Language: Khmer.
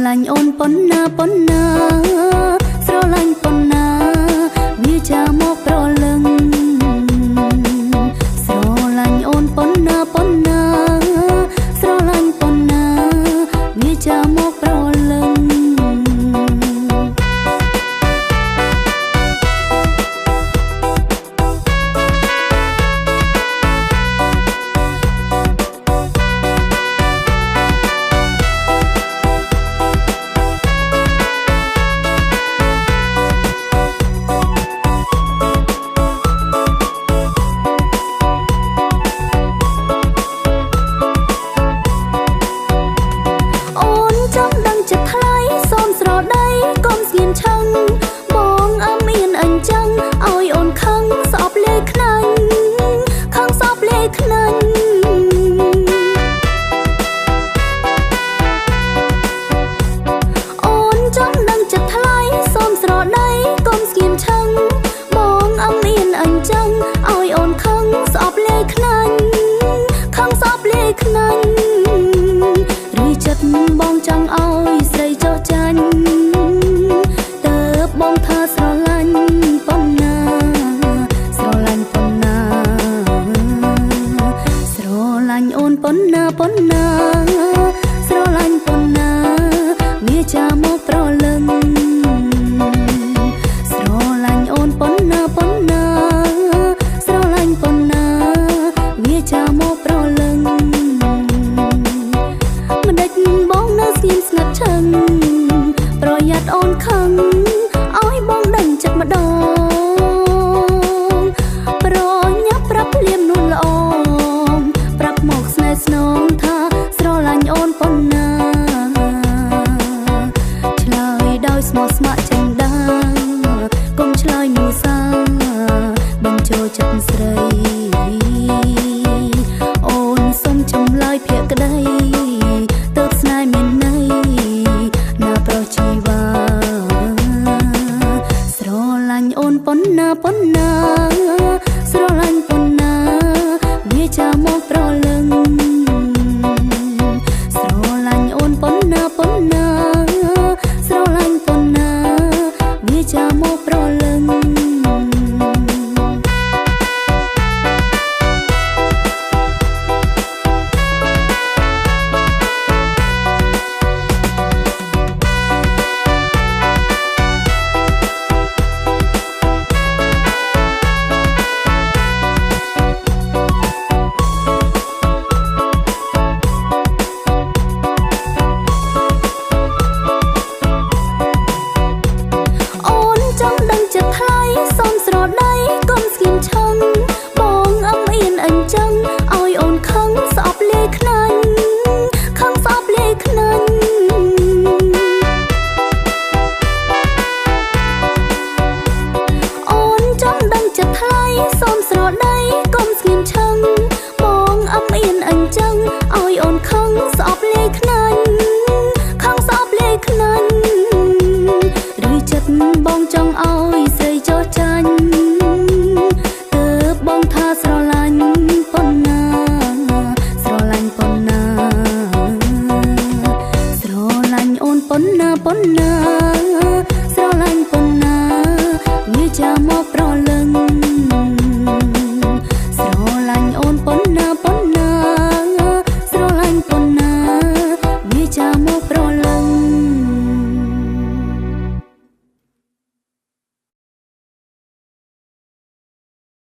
ឡាញ់អូនប៉ុណ្ណាប៉ុណ្ណាស្រឡាញ់ប៉ុណ្ណាវាចាមកប្រលឹងស្រឡាញ់អូនប៉ុណ្ណាប៉ុណ្ណាស្រឡាញ់ប៉ុណ្ណាវាចាមកប្រលឹងបងចង់ឲ្យស្រីចោះចាញ់តើបងថាស្រឡាញ់ប៉ុណ្ណាស្រឡាញ់ប៉ុណ្ណាស្រឡាញ់អូនប៉ុណ្ណាប៉ុណ្ណាស្រឡាញ់ប៉ុណ្ណាវាចាមកប្រលឹងស្រឡាញ់អូនប៉ុណ្ណាប៉ុណ្ណាស្រឡាញ់ប៉ុណ្ណាវាចាមកប្រលឹងមិនដេចបងនៅស្ងៀមស្ងាត់ឈឹងប្រយ័ត្នអូនខឹងឲ្យបងដឹងចិត្តម្ដងប្រញាប់ប្រាប់លៀមនួនល្អប្រាប់មកស្នេហ៍ស្នងថាស្រឡាញ់អូនប៉ុណ្ណាឆ្លើយដោយស្មោះស្ម័គ្រចេញដាកុំឆ្លើយនោះសាបញ្ចូលចិត្តស្រីអូនសុំចម្លើយភាកក្តីទៅស្នេហ៍មានន័យណាប្រុសជីវ៉ាស្រឡាញ់អូនប៉ុណ្ណាប៉ុណ្